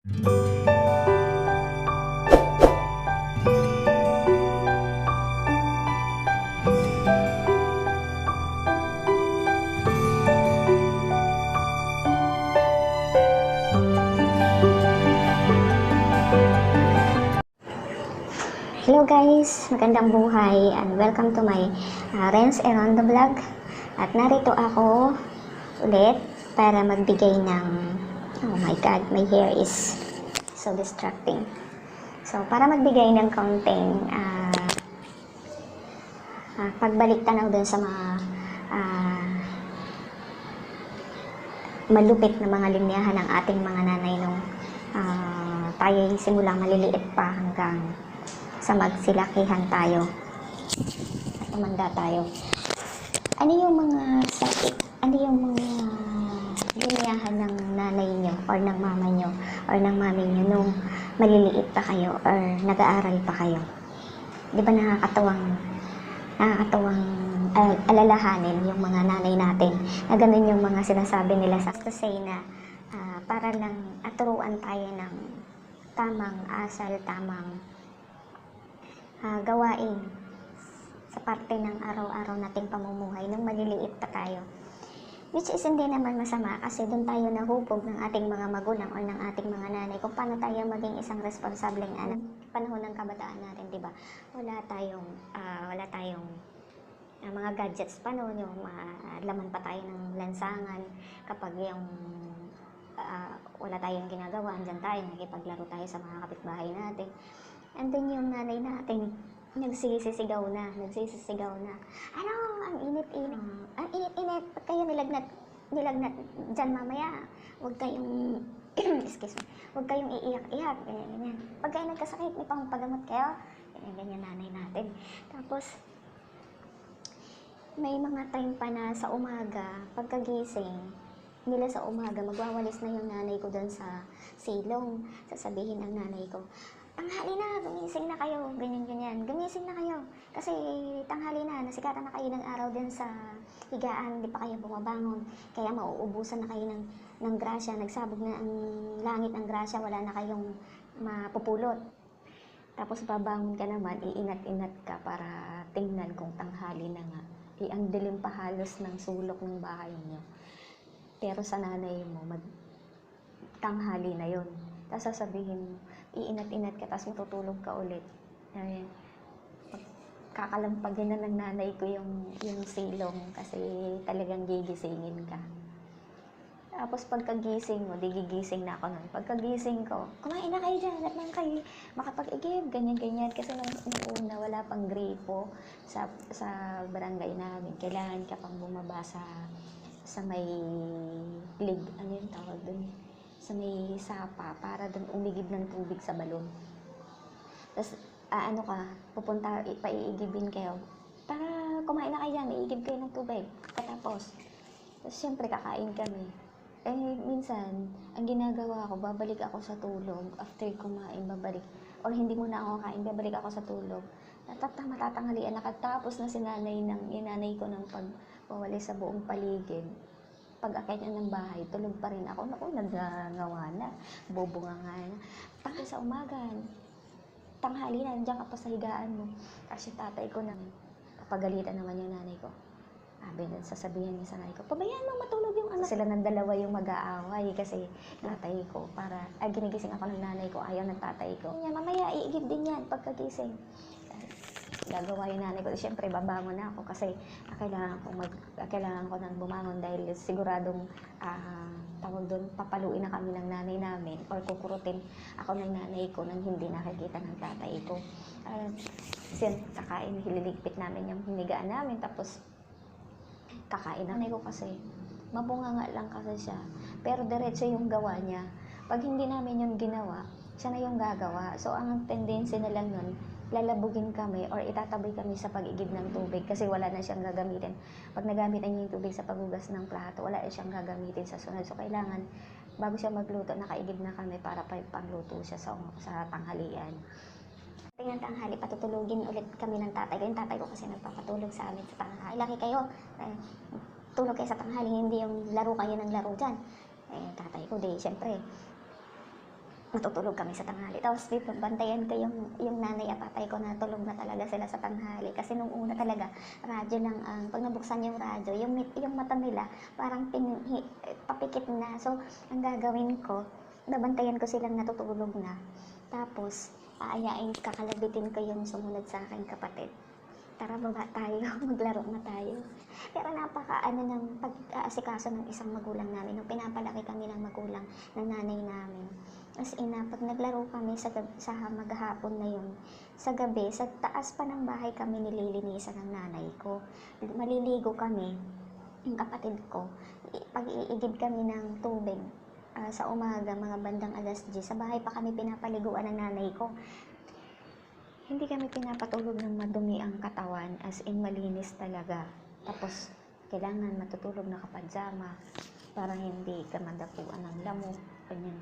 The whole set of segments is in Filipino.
Hello guys, magandang buhay and welcome to my Renz Erondo vlog. At narito ako ulit para magbigay ng, oh my god, my hair is so distracting. So para magbigay ng kaunting pagbalik tanaw dun sa mga malupit na mga linyahan ng ating mga nanay nung tayo simula maliliit pa hanggang sa magsilakihan tayo at tumanda tayo. Ano yung mga sakit, ano yung mga linyahan ng nanay nyo or ng mama nyo or ng mami nyo nung maliliit pa kayo or nag-aaral pa kayo? Di ba nakakatawang alalahanin yung mga nanay natin na ganun yung mga sinasabi nila sa to say na para lang aturuan tayo ng tamang asal, tamang gawain sa parte ng araw-araw nating pamumuhay nung maliliit pa tayo. Which is hindi naman masama kasi doon tayo nahubog ng ating mga magulang o ng ating mga nanay kung paano tayo maging isang responsableng anak. Panahon ng kabataan natin, di ba? Wala tayong mga gadgets pa noon, yung laman pa tayo ng lansangan kapag yung wala tayong ginagawa, andyan tayo, nakipaglaro tayo sa mga kapitbahay natin. Andun yung nanay natin, nagsisisigaw na. Ano, ang init-init. Ang init-init, pag kayo nilagnat dyan mamaya, huwag kayong, excuse me, huwag kayong iiyak-iyak, ganyan. Pag kayo nagkasakit, may pampagamot kayo, ganyan nanay natin. Tapos, may mga time pa na sa umaga, pagkagising nila sa umaga, magwawalis na yung nanay ko doon sa silong. Sasabihin ng nanay ko, tanghali na, gumising na kayo, ganyan, gumising na kayo. Kasi tanghali na, nasikatan na kayo ng araw din sa higaan, di pa kayo bumabangon. Kaya mauubusan na kayo ng grasya, nagsabog na ang langit ng grasya, wala na kayong mapupulot. Tapos babangon ka naman, iinat-inat ka para tingnan kung tanghali na nga. Ang dilim pa halos ng sulok ng bahay niyo. Pero sa nanay mo, tanghali na yon. Tapos sasabihin mo, iinat-inat ka, tapos matutulog ka ulit. Ayan. Kakalampagin na ng nanay ko yung silong kasi talagang gigisingin ka. Tapos pagkagising mo, gigising na ako nun. Pagkagising ko, kumain na kayo dyan, at naman kayo makapag-igib, ganyan. Kasi nung una, wala pang gripo sa barangay namin. Kailangan ka pang bumaba sa may lig, ano yung tawag dun? Sa may sapa para doon umigib ng tubig sa balon. Tapos, pupunta, paiigibin kayo. Para kumain na kayo dyan, iigib kayo ng tubig. Tapos siyempre kakain kami. Minsan, ang ginagawa ko, babalik ako sa tulog. After kumain, babalik. Or hindi muna ako kain, babalik ako sa tulog. Matatanghalian, nakatapos na inanay ko ng pagwawali sa buong paligid. Pag-akit niya ng bahay, tulog pa rin ako. Naku, nagngangawa na. Bobo nga na. Tanghali sa umaga. Tanghali na, nandiyan ka pa sa higaan mo. Kasi tatay ko na, papagalitan naman yung nanay ko. Sasabihin niya sa nanay ko, pabayaan mo matulog yung anak. Sila ng dalawa yung mag-aaway kasi tatay ko ginigising ako ng nanay ko, ayaw ng tatay ko. Mamaya, iigib din yan pagkagising. Gagawa yung nanay ko. Siyempre, babangon na ako kasi kailangan ko nang bumangon dahil siguradong papaluin na kami ng nanay namin or kukurutin ako ng nanay ko nang hindi nakikita ng tatay ko. Kakain, hililigpit namin yung hinigaan namin, tapos kakain nanay ko kasi mabunga nga lang kasi siya. Pero diretso yung gawa niya. Pag hindi namin yung ginawa, siya na yung gagawa. So, ang tendency na lang nun, lalabugin kami or itataboy kami sa pag-igib ng tubig kasi wala na siyang gagamitin. Pag nagamit niya yung tubig sa paghugas ng plato, wala na siyang gagamitin sa sunod. So, kailangan, bago siya magluto, nakaigib na kami para pangluto siya sa tanghalian. Tingnan tanghali, patutulugin ulit kami ng tatay ko. Yung tatay ko kasi nagpapatulog sa amin sa tanghali. Laki kayo, tulog kayo sa tanghali, hindi yung laro kayo ng laro dyan. Tatay ko, siyempre, matutulog kami sa tanghali. Tapos dito, bantayan ko yung nanay at tatay ko na tulog na talaga sila sa tanghali. Kasi nung una talaga, radyo lang ang, pag nabuksan yung radyo, yung mata nila, parang papikit na. So, ang gagawin ko, nabantayan ko silang natutulog na. Tapos, kakalabitin ko yung sumunod sa aking kapatid. Tara, baba tayo, maglaro na tayo. Pero napaka ng pag-aasikaso ng isang magulang namin, nung pinapalaki kami ng magulang ng nanay namin. As in, pag naglaro kami sa maghapon na yun, sa gabi, sa taas pa ng bahay kami nililinisan ng nanay ko. Maliligo kami, yung kapatid ko, pag-iigib kami ng tubig sa umaga, mga bandang alas 10, sa bahay pa kami pinapaliguan ng nanay ko. Hindi kami pinapatulog ng madumi ang katawan, as in malinis talaga. Tapos, kailangan matutulog na kapadsama para hindi ka madapuan ng lamok, ganyan.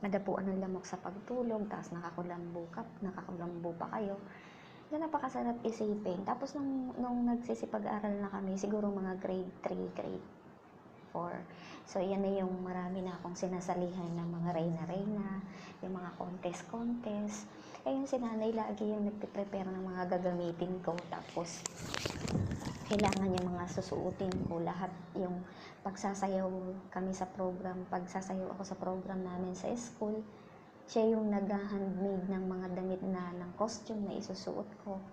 Madapuan ng lamok sa pagtulog, tapos nakakulambo pa kayo. Na napakasarap isipin. Tapos nung nagsisipag-aral na kami, siguro mga grade 3, grade 4. So, yan na yung marami na akong sinasalihan ng mga reyna-reyna, yung mga contest. Ayun, si nanay lagi yung nagpe-prepare ng mga gagamitin ko. Tapos, kailangan yung mga susuotin ko. Lahat yung pagsasayaw kami sa program, pagsasayaw ako sa program namin sa school, siya yung nag-handmade ng mga damit ng costume na isusuot ko.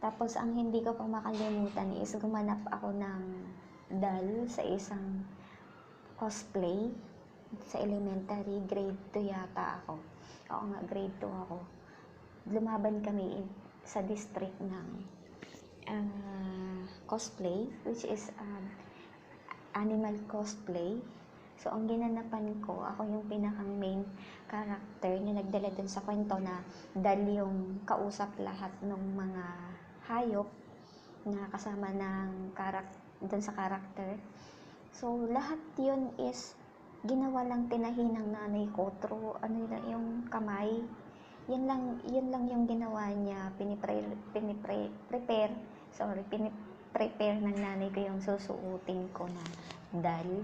Tapos, ang hindi ko pa makalimutan is gumanap ako ng doll sa isang cosplay sa elementary, grade 2 yata ako. Oo nga, grade 2 ako. Lumaban kami sa district ng cosplay, which is animal cosplay. So, ang ginanapan ko, ako yung pinakang main character na nagdala dun sa kwento na dahil yung kausap lahat ng mga hayop na kasama ng dun sa character. So, lahat yun is ginawa lang tinahi ng nanay ko through yung kamay. Yun lang yung ginawa niya, piniprepare ng nanay ko yung susuotin ko na doll.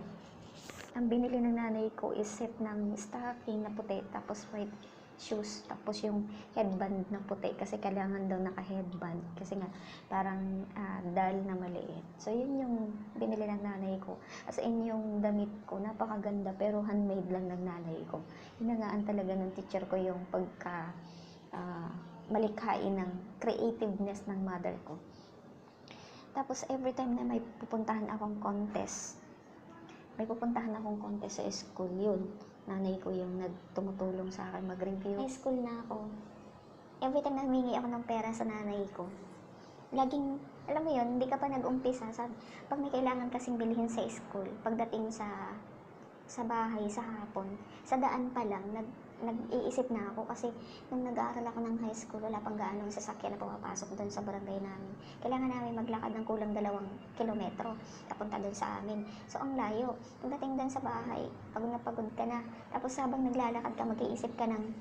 Ang binili ng nanay ko is set ng stocking na puti, tapos white shoes, tapos yung headband na puti, kasi kailangan daw naka-headband, kasi nga parang doll na maliit. So yun yung binili ng nanay ko. As in, yung damit ko, napakaganda, pero handmade lang ng nanay ko. Hinagaan talaga ng teacher ko yung malikhain ng creativeness ng mother ko. Tapos every time na may pupuntahan akong contest sa school, yun, nanay ko yung nagtumutulong sa akin mag-review. High school na ako. Every time na humingi ako ng pera sa nanay ko, laging, alam mo yun, hindi ka pa nag-umpisa. Pag may kailangan kasing bilhin sa school, pagdating sa bahay, sa hapon, sa daan pa lang, nag-iisip na ako kasi nung nag-aaral ako ng high school, wala pang gaanong sasakyan na pumapasok doon sa barangay namin. Kailangan namin maglakad ng kulang 2 kilometro papunta doon sa amin. So, ang layo. Pagdating doon sa bahay, pagod na pagod ka na. Tapos habang naglalakad ka, mag-iisip ka ng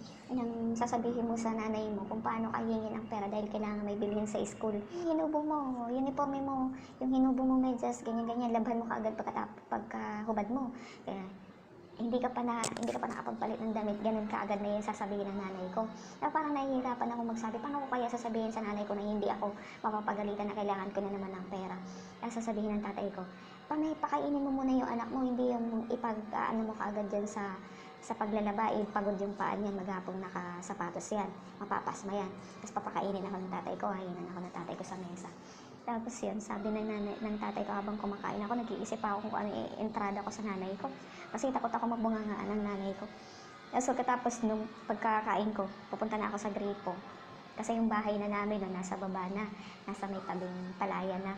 sasabihin mo sa nanay mo kung paano ka hingin ang pera dahil kailangan may bilhin sa school. Hinubo mo, uniforme mo, yung hinubo mo medyas, ganyan-ganyan, labhan mo kaagad pagkahubad mo. Kaya, hindi ka pa nakapagpalit ng damit, ganun kaagad na yung sasabihin ng nanay ko. Kaya parang nahihirapan ako magsabi, paano ko kaya sasabihin sa nanay ko na hindi ako mapapagalitan na kailangan ko na naman ng pera. Kaya sasabihin ng tatay ko, pakainin mo muna yung anak mo, hindi yung mo kaagad dyan sa paglalaba, pagod yung paan yan, maghapong nakasapatos yan, mapapasma yan. Tapos papakainin ako ng tatay ko, hahinan ako ng tatay ko sa mesa. Tapos yun, sabi ng tatay ko habang kumakain ako, nag-iisip ako kung ano entrada ko sa nanay ko. Kasi takot ako magbungangaan ng nanay ko. So, katapos nung pagkakain ko, pupunta na ako sa gripo. Kasi yung bahay na namin, nasa baba na, nasa may tabing palaya na,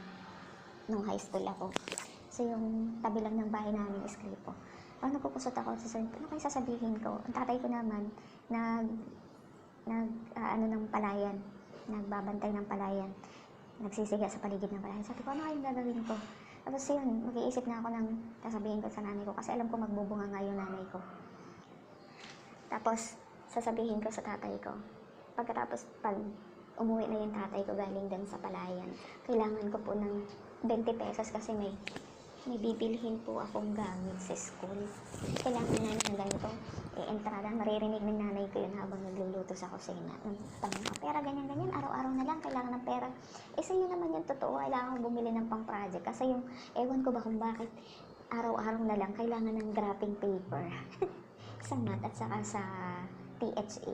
nung high school ako. So, yung tabi lang ng bahay namin is gripo. Pag napukusot ako, ano kayo sasabihin ko? Ang tatay ko naman, ng palayan, nagbabantay ng palayan. Nagsisiga sa paligid ng palayan. Sabi ko, ano kayong gagawin ko? Tapos yun, mag-iisip na ako ng sasabihin ko sa nanay ko kasi alam ko magbubunga nga yung nanay ko. Tapos, sasabihin ko sa tatay ko. Pagkatapos, pag umuwi na yung tatay ko galing din sa palayan, kailangan ko po ng 20 pesos kasi may may bibilhin po akong gamit sa school. Kailangan na ng ganito. Entrada, maririnig ng nanay ko yun habang nagluluto sa kusina. Pera, ganyan-ganyan, araw-araw na lang, kailangan ng pera. Sa'yo naman yung totoo, kailangan bumili ng pang-project. Kasi yung, ewan ko ba kung bakit, araw-araw na lang, kailangan ng graphing paper. Sa math at saka sa THA.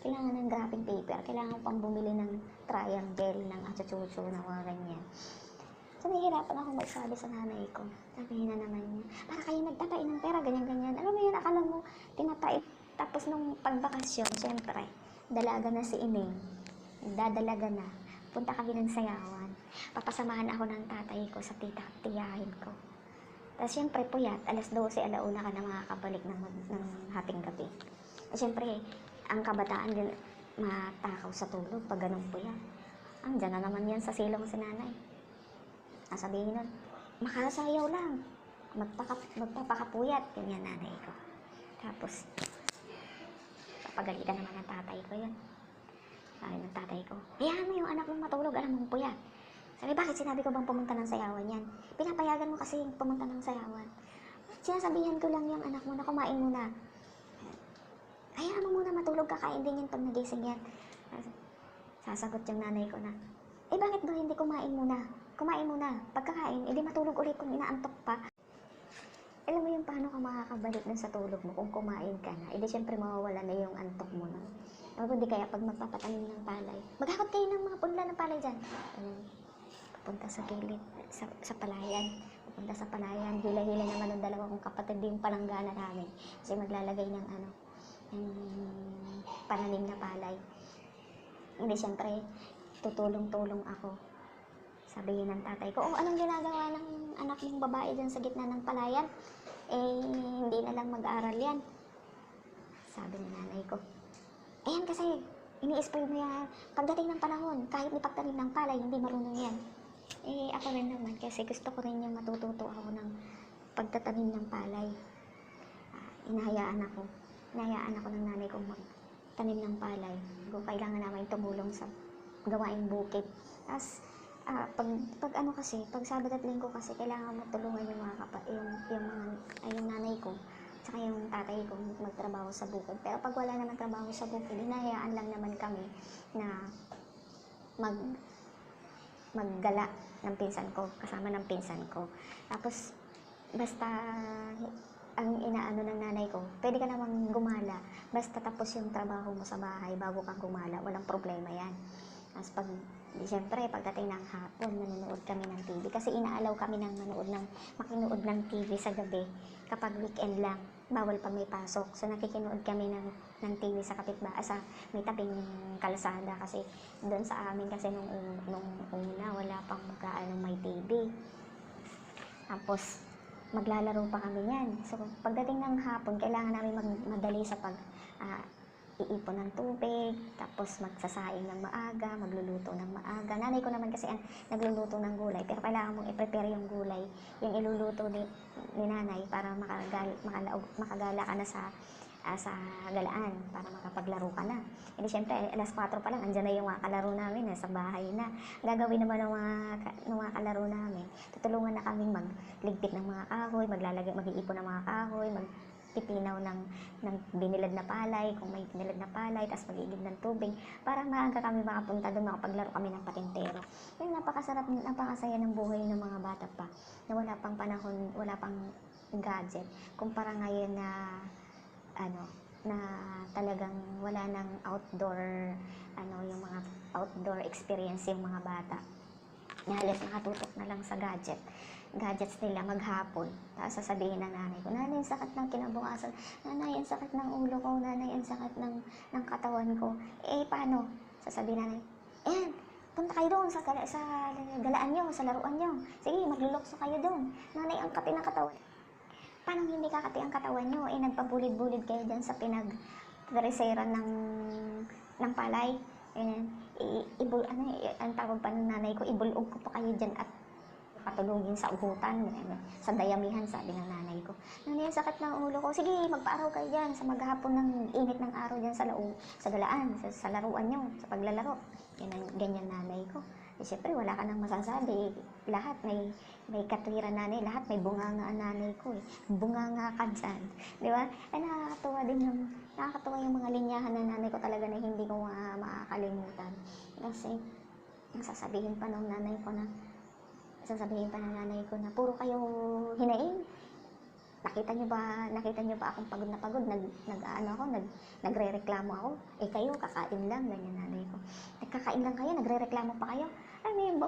Kailangan ng graphing paper, kailangan pang bumili ng triangle, ng achuchucho, ng mga ganyan. So, nahihirapan ako magsabi sa nanay ko. Sabihin na naman niya, para kayo nagtatay ng pera, ganyan-ganyan. Alam mo yun, akala mo, tinatay. Tapos nung pagbakasyon, syempre, dalaga na si Ining. Dadalaga na. Punta kami ng sayawan. Papasamahan ako ng tatay ko sa tiyahin ko. Tapos syempre, puyat, alas 12, alauna ka na makakabalik ng hating gabi. Syempre, ang kabataan din, matakaw sa tulog pag ganun puyat. Diyan na naman yan sa silong si nanay. Sabihin nun, makasayaw lang, magpapakapuyat, ganyan nanay ko. Tapos, papagalitan naman ng tatay ko yun. Sabi ng tatay ko, hayaan mo yung anak mong matulog, alam mong puyat. Sabi, bakit sinabi ko bang pumunta ng sayawan yan? Pinapayagan mo kasi pumunta ng sayawan. Sinasabihan ko lang yung anak mo na kumain muna. Hayaan mo muna matulog, kakain din yan pag nagising yan. Sasagot yung nanay ko na, bakit ba hindi kumain muna? Kumain muna. Pagkakain, edi matulog ulit kung inaantok pa. Alam mo yung paano ka makakabalik dun sa tulog mo kung kumain ka na. Edi syempre mawawala na yung antok mo na. Ano di kaya pag magpapatanim ng palay, maghakot kayo ng mga punla ng palay dyan. Pupunta sa gilid, sa palayan. Pupunta sa palayan. Hila-hila naman ng dalawa kong kapatid yung palanggana namin. Kasi maglalagay ng pananim na palay. Hindi syempre, tutulong-tulong ako. Sabihin ng tatay ko, anong ginagawa ng anak mong babae dyan sa gitna ng palayan? Hindi na lang mag-aaral yan. Sabi ng nanay ko, yan kasi, ini-spray mo yan. Pagdating ng panahon, kahit ipagtanim ng palay, hindi marunong yan. Ako rin naman, kasi gusto ko rin yung matututo ako ng pagtatanim ng palay. Inahayaan ako ng nanay kong magtanim ng palay. Kung kailangan namin tumulong sa gawaing bukid. Tapos, pag Sabado at Linggo kasi kailangan mo tulungan yung mga yung nanay ko tsaka yung tatay ko magtrabaho sa bukid. Pero pag wala naman trabaho sa bukid, hinahayaan lang naman kami na maggala ng pinsan ko, kasama ng pinsan ko. Tapos basta ang inaano ng nanay ko, pwede ka namang gumala basta tapos yung trabaho mo sa bahay bago kang gumala, walang problema yan. Tapos siyempre, pagdating ng hapon, nanonood kami ng TV. Kasi inaalaw kami makinood ng TV sa gabi kapag weekend lang. Bawal pag may pasok. So, nakikinood kami ng TV sa kapitbahay, sa may tabing kalsada. Kasi doon sa amin, kasi nung una, wala pang may TV. Tapos, maglalaro pa kami yan. So, pagdating ng hapon, kailangan namin madali sa iipon ng tubig, tapos magsasaing ng maaga, magluluto ng maaga. Nanay ko naman kasi nagluluto ng gulay, pero kailangan mong i-prepare yung gulay, yung iluluto ni nanay para makagala ka na sa galaan, para makapaglaro ka na. Hindi syempre, alas 4 pa lang, andyan na yung mga kalaro namin, sa bahay na. Gagawin naman ng mga kalaro namin. Tutulungan na kaming magligpit ng mga kahoy, mag-iipon ng mga kahoy, pipinaw ng binilad na palay, kung may binilad na palay, tapos mag-iigib ng tubig, para maaga kami makapunta doon, makapaglaro kami ng patintero. Yung napakasarap, napakasaya ng buhay ng mga bata pa, na wala pang panahon, wala pang gadget, kumpara ngayon na talagang wala nang yung mga outdoor experience yung mga bata. Na halos nakatutok na lang sa gadgets nila maghapon. Tapos sasabihin ng nanay ko, nanay, ang sakit ng kinabukasan, nanay, ang sakit ng ulo ko, nanay, ang sakit ng katawan ko. Paano? Sasabihin nanay, punta kayo doon sa galaan nyo, sa laruan nyo. Sige, maglulokso kayo doon. Nanay, ang kati ng katawan. Paano hindi kakati ang katawan nyo? Nagpabulid-bulid kayo dyan sa pinag-reseran ng palay. Ang tawag pa ng nanay ko, ibulog ko pa kayo dyan at patulugin sa uhutan, sa dayamihan, sabi ng nanay ko. Nanay, sakit ng ulo ko. Sige, magpaaraw kayo dyan sa maghapon ng init ng araw dyan sa galaan, sa laruan nyo, sa paglalaro. Ganyan nanay ko. Siyempre, wala ka nang masasabi. Lahat may katwiran nanay, lahat may bunganga ang nanay ko eh. Bunganga ka dyan. Di ba? Nakakatuwa yung mga linyahan ng nanay ko talaga na hindi ko makakalimutan. Kasi, sasabihin pa ng nanay ko na, puro kayo hinaing. Nakita niyo ba akong pagod na pagod? Nagrereklamo ako. Eh kayo, kakain lang, ganyan nanay ko. Nagkakain lang kayo, nagrereklamo pa kayo. Ano yung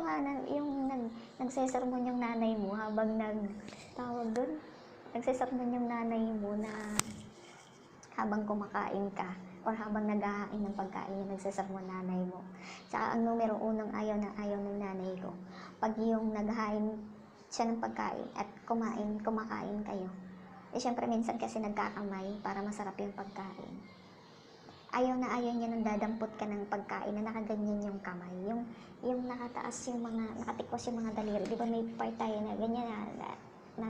nagsesermon yung nanay mo habang nagsesermon yung nanay mo na habang kumakain ka or habang naghahain ng pagkain yung nagsesermon nanay mo. Tsaka ang numero unang ayaw ng nanay ko, pag yung naghahain siya ng pagkain at kumakain kayo. Eh syempre minsan kasi nagkakamay para masarap yung pagkain. Ayaw niya nang dadampot ka ng pagkain na nakaganyan yung kamay. Yung nakataas nakatikwas yung mga daliri. Di ba may part tayo na ganyan na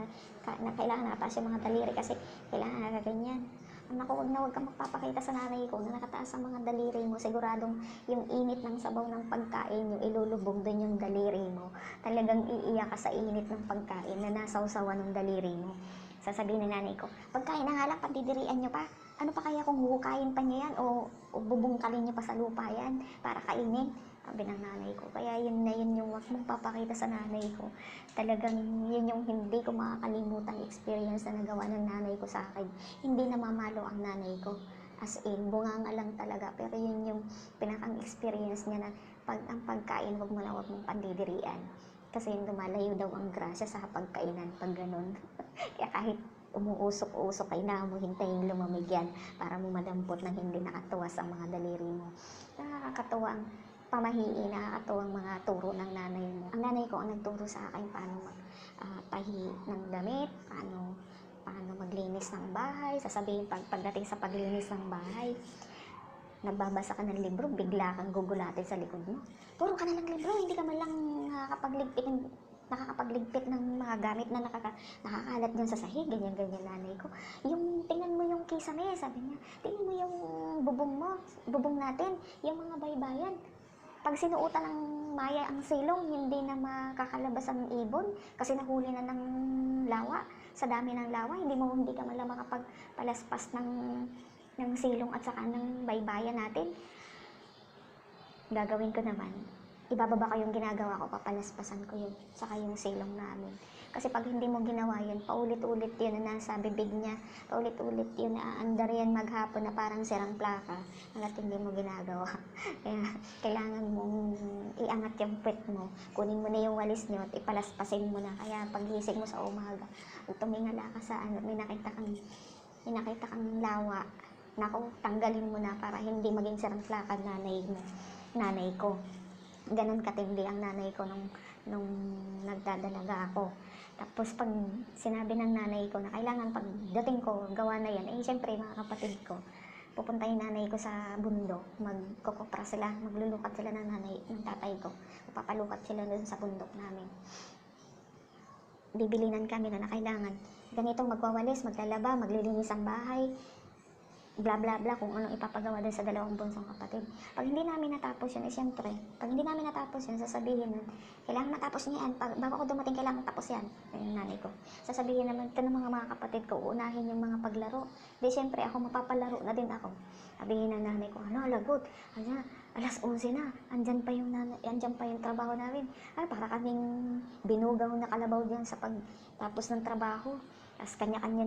kailangan nakataas yung mga daliri kasi kailangan nakaganyan. Naku, huwag kang magpapakita sa nanay ko na nakataas ang mga daliri mo. Siguradong yung init ng sabaw ng pagkain, yung ilulubog doon yung daliri mo. Talagang iiyak ka sa init ng pagkain na nasawsawan ng daliri mo. Sasabihin ng nanay ko, pagkain na nga lang, pandidirian nyo pa. Ano pa kaya kung huhukayin pa niya yan o bubungkalin nyo pa sa lupa yan para kainin? Sabi ng nanay ko. Kaya yun yung wag mong papakita sa nanay ko. Talagang yun yung hindi ko makakalimutan experience na nagawa ng nanay ko sa akin. Hindi na mamalo ang nanay ko. As in, bunganga lang talaga. Pero yun yung pinakang experience niya na ang pagkain, wag mong pandidirian. Kasi yung lumalayo daw ang grasya sa pagkainan pag ganun. Kaya kahit umuusok-usok, kailangan mo hintayin lumamig yan para mo madampot ng hindi nakatuwas ang mga daliri mo. Nakakatuwang pamahiin, nakakatuwang mga turo ng nanay mo. Ang nanay ko ang nagturo sa akin paano magtahi ng damit, paano maglinis ng bahay. Sasabihin pagdating sa paglinis ng bahay, nagbabasa ka ng libro, bigla kang gugulatin sa likod mo. Puro ka na ng libro, hindi ka man lang nakakapagligpit ng mga gamit na nakakalat dyan sa sahig, ganyan nanay ko. Tingnan mo yung kisame, sabi niya, tingnan mo yung bubong natin, yung mga baybayan. Pag sinuutan ng maya ang silong, hindi na makakalabas ang ibon kasi nahuli na ng lawa. Sa dami ng lawa, hindi ka man lang makapagpalaspas ng silong at saka ng baybayan natin. Gagawin ko naman, ibababa ko yung ginagawa ko, papalaspasan ko yun, saka yung silong namin. Kasi pag hindi mo ginawa yun, paulit-ulit yun na nasa bibig niya, paulit-ulit yun na aandar yan maghapon na parang sirang plaka, hanggat hindi mo ginagawa. Kaya kailangan mong iangat yung puwet mo, kunin mo na yung walis niyo at ipalaspasin mo na. Kaya pagising mo sa umaga, tumingala ka sa may nakita kang lawa, naku, tanggalin mo na para hindi maging sirang plaka nanay ko. Ganon katindi ang nanay ko nung nagdadalaga ako. Tapos pag sinabi ng nanay ko na kailangan pagdating ko, gawa na yan, eh syempre mga kapatid ko, pupunta yung nanay ko sa bundok, magkukupra sila, maglulukat sila ng tatay ko. Papalukat sila doon sa bundok namin. Bibilinan kami na kailangan ganitong magwawalis, maglalaba, maglilinis ang bahay, bla bla bla, kung anong ipapagawa din sa dalawang bunsong kapatid. Pag hindi namin natapos yun, siyempre, pag hindi namin natapos yun, sasabihin nun, kailangan matapos niya yan, bago ako dumating, kailangan tapos yan, yung nanay ko. Sasabihin naman, ito ng mga kapatid ko, unahin yung mga paglaro. Di siyempre, ako mapapalaro na din ako. Sabihin ng nanay ko, lagot, alas 11 na, andyan pa yung trabaho namin. Para kaming binugaw na kalabaw diyan sa pagtapos ng trabaho. Tapos kanya-kanya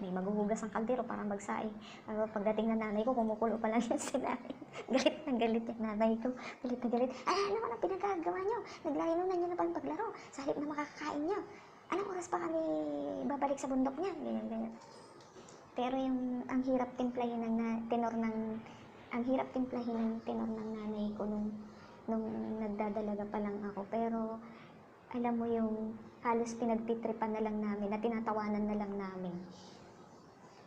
may maghuhugas ng kaldero para magsaing. Pagdating ng nanay ko, kumukulo pa lang yan si nanay. Galit na galit yung nanay ko. Galit na galit. Ano na pinagagawa nyo? Naglainunan nyo na ba yung paglaro? Sa halip na makakain nyo. Anong oras pa kami babalik sa bundok niya? Ganyan. Pero ang hirap timplahin ng tenor ng nanay ko nung nagdadalaga pa lang ako. Pero alam mo yung halos pinagtitripan na lang namin, na tinatawanan na lang namin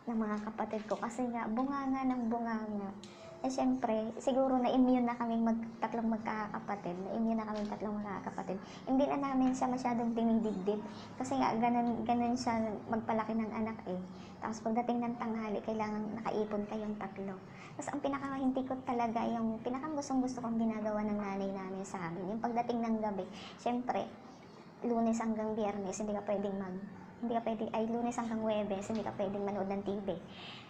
ng mga kapatid ko. Kasi nga, bunganga ng bunganga. Eh syempre, siguro na-immune na kaming tatlong magkakapatid. Hindi na namin siya masyadong dinidibdib. Kasi nga, ganun siya magpalaki ng anak eh. Tapos pagdating ng tanghali, kailangan nakaipon kayong tatlo. Tapos ang pinakahintikot talaga, yung pinakagustong-gusto kong ginagawa ng nanay namin sa amin, yung pagdating ng gabi, syempre, Lunes hanggang Biyernes, Lunes hanggang Huwebes, hindi ka pwedeng manood ng TV.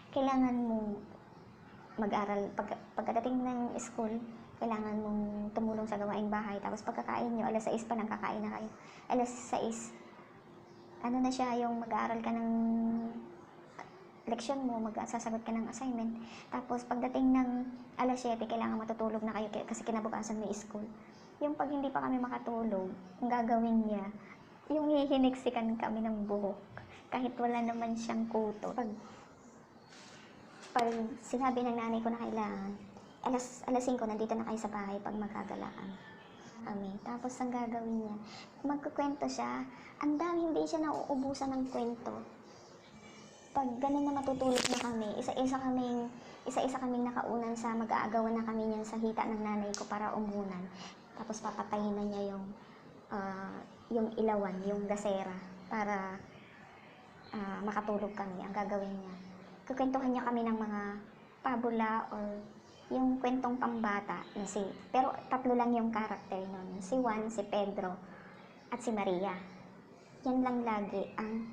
Kailangan mong mag-aral, pagdating ng school, kailangan mong tumulong sa gawaing bahay. Tapos pagkakain nyo, alas 6 pa lang kakain na kayo. Alas 6, ano na siya, yung mag-aaral ka ng leksyon mo, magsasagot ka ng assignment. Tapos pagdating ng alas 7, kailangan matutulog na kayo kasi kinabukasan may school. Yung pag hindi pa kami makatulog, ang gagawin niya, yung hihiniksikan kami ng buhok. Kahit wala naman siyang kuto. Pag sinabi ng nanay ko na kailangan, alas 5 nandito na kayo sa bahay pag magkagalaan kami. Tapos ang gagawin niya, magkukwento siya, ang dami, hindi siya nauubusan ng kwento. Pag ganun na matutulog na kami, isa-isa kaming nakaunan sa mag-aagawan na kami niyan sa hita ng nanay ko para umunan. Tapos papatayin na niya yung ilawan, yung gasera, para makatulog kami. Ang gagawin niya, kukwentuhan niya kami ng mga pabula or yung kwentong pambata. Pero tatlo lang yung karakter nun. Si Juan, si Pedro, at si Maria. Yan lang lagi ang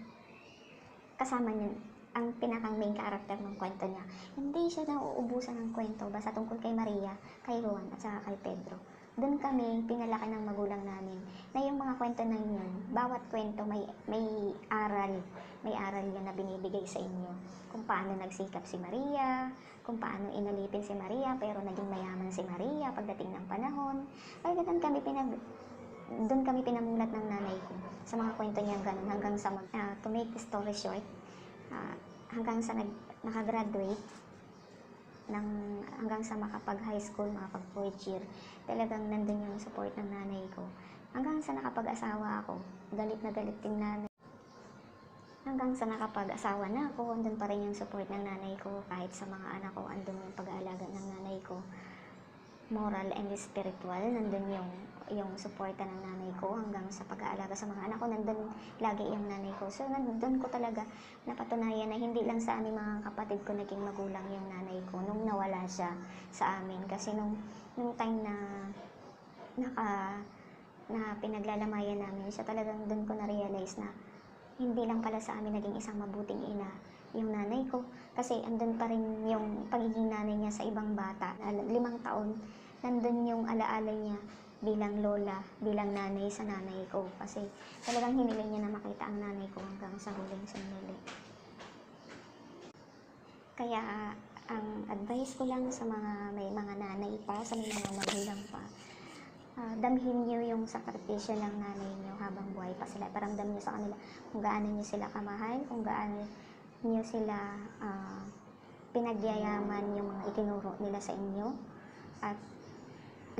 kasama niya, ang pinakang main character ng kwento niya. Hindi siya nauubusan ng kwento basta tungkol kay Maria, kay Juan, at saka kay Pedro. Doon kami pinalaki ng magulang namin na yung mga kwento na yun, bawat kwento may aral. May aral yan na binibigay sa inyo. Kung paano nagsikap si Maria, kung paano inalipin si Maria pero naging mayaman si Maria pagdating ng panahon. Kaya doon kami pinamulat ng nanay ko sa mga kwento niya ganun hanggang sa to make the story short, hanggang sa nakagraduate hanggang sa makapag high school, makapag 4th year, talagang nandun yung support ng nanay ko. Hanggang sa nakapag-asawa ako, galit na galit din nanay. Hanggang sa nakapag-asawa na ako, andun pa rin yung support ng nanay ko. Kahit sa mga anak ko, andun yung pag-aalaga ng nanay ko. Moral and spiritual, nandun yung suporta ng nanay ko. Hanggang sa pag-aalaga sa mga anak ko, nandun lagi yung nanay ko. So, nandun ko talaga napatunayan na hindi lang sa aming mga kapatid ko naging magulang yung nanay ko nung nawala siya sa amin. Kasi nung time na pinaglalamayan namin siya, talagang doon ko na-realize na hindi lang pala sa amin naging isang mabuting ina yung nanay ko. Kasi andun pa rin yung pagiging nanay niya sa ibang bata. 5 taon, nandun yung alaala niya bilang lola, bilang nanay sa nanay ko. Kasi talagang hiniling niya na makita ang nanay ko hanggang sa huling sandali. Kaya ang advice ko lang sa may mga nanay pa, sa may mga magulang pa, damhin niyo yung sakripisyo ng nanay niyo habang buhay pa sila. Paramdam niyo sa kanila kung gaano niyo sila kamahal, kung gaano niyo sila pinagyayaman yung mga itinuro nila sa inyo. At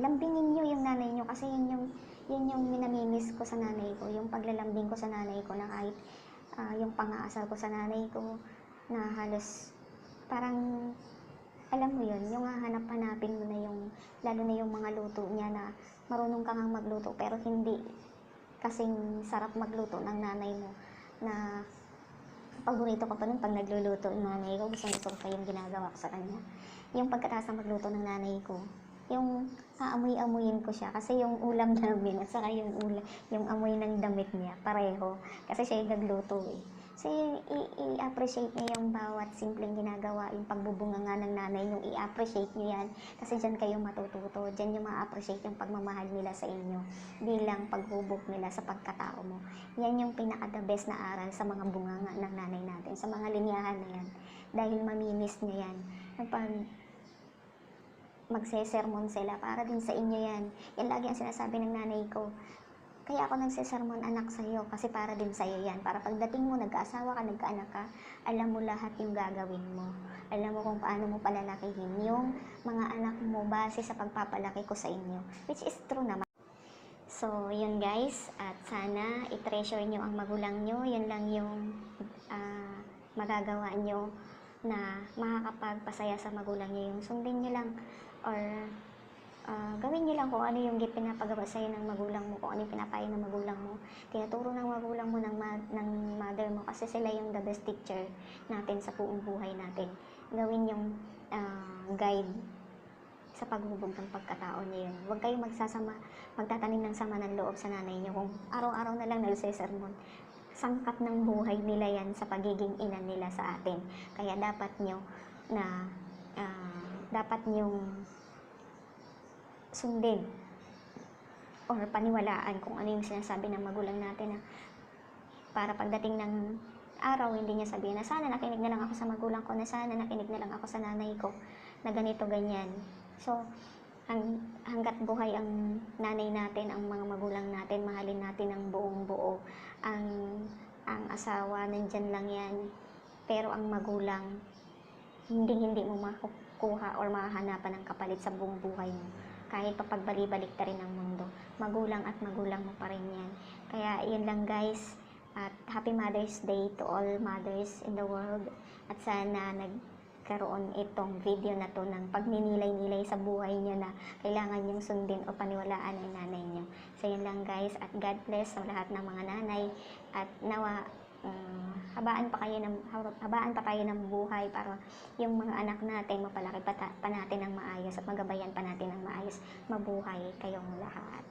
lambingin niyo yung nanay niyo kasi yun yung minamimiss ko sa nanay ko, yung paglalambing ko sa nanay ko na kahit yung pang-aasal ko sa nanay ko na halos parang alam mo yun, yung hahanap-hanapin mo na yung, lalo na yung mga luto niya na marunong ka ngang magluto pero hindi kasing sarap magluto ng nanay mo, na paborito ko pa nun pag nagluluto yung nanay ko, gusto ko pa yung ginagawa ko sa kanya. Yung pagkatapos ng magluto ng nanay ko, yung aamoy-amoyin ko siya kasi yung ulam namin at saka yung amoy ng damit niya, pareho. Kasi siya yung nagluto eh. So, i-appreciate niyo yung bawat simpleng ginagawa, yung pagbubunga nga ng nanay niyo, i-appreciate niyo yan. Kasi dyan kayo matututo, dyan yung ma-appreciate yung pagmamahal nila sa inyo, bilang paghubog nila sa pagkatao mo. Yan yung pinaka-the best na aral sa mga bunganga ng nanay natin, sa mga linyahan na yan. Dahil mamimiss niya yan. Kapag magsesermon sila, para din sa inyo yan. Yan lagi ang sinasabi ng nanay ko. Kaya ako nagsesermon anak sa'yo kasi para din sa'yo yan. Para pagdating mo, nagkaasawa ka, nagkaanak ka, alam mo lahat yung gagawin mo. Alam mo kung paano mo palalakihin yung mga anak mo base sa pagpapalaki ko sa inyo. Which is true naman. So, yun guys. At sana i-treasure nyo ang magulang nyo. Yun lang yung magagawa nyo na makakapagpasaya sa magulang nyo. Yung sundin nyo lang or Gawin niyo lang kung ano yung pinapagawa sa'yo ng magulang mo, kung ano yung pinapayo ng magulang mo. Tinuturo ng magulang mo ng mother mo kasi sila yung the best teacher natin sa buong buhay natin. Gawin yung guide sa paghubog ng pagkatao niyo yun. Huwag kayong magtatanim ng sama ng loob sa nanay niyo kung araw-araw na lang nagsesermon. Sangkat ng buhay nila yan sa pagiging ina nila sa atin. Kaya dapat niyong sundin or paniwalaan kung ano yung sinasabi ng magulang natin na para pagdating ng araw, hindi niya sabihin na sana nakinig na lang ako sa magulang ko, na sana nakinig na lang ako sa nanay ko, na ganito, ganyan. So, hanggat buhay ang nanay natin, ang mga magulang natin, mahalin natin ang buong buo. Ang asawa, nandyan lang yan. Pero ang magulang, hindi mo makukuha or mahahanapan ng kapalit sa buong buhay mo. Kahit papagbali-balik ta rin ang mundo, magulang at magulang mo pa rin yan. Kaya yun lang guys, at Happy Mother's Day to all mothers in the world. At sana nagkaroon itong video na to ng pagninilay-nilay sa buhay nyo na kailangan nyong sundin o paniwalaan ng nanay nyo. So yun lang guys, at God bless sa lahat ng mga nanay, at nawa habaan pa tayo ng buhay para yung mga anak natin mapalaki pa natin ng maayos at magabayan pa natin ng maayos. Mabuhay kayong lahat.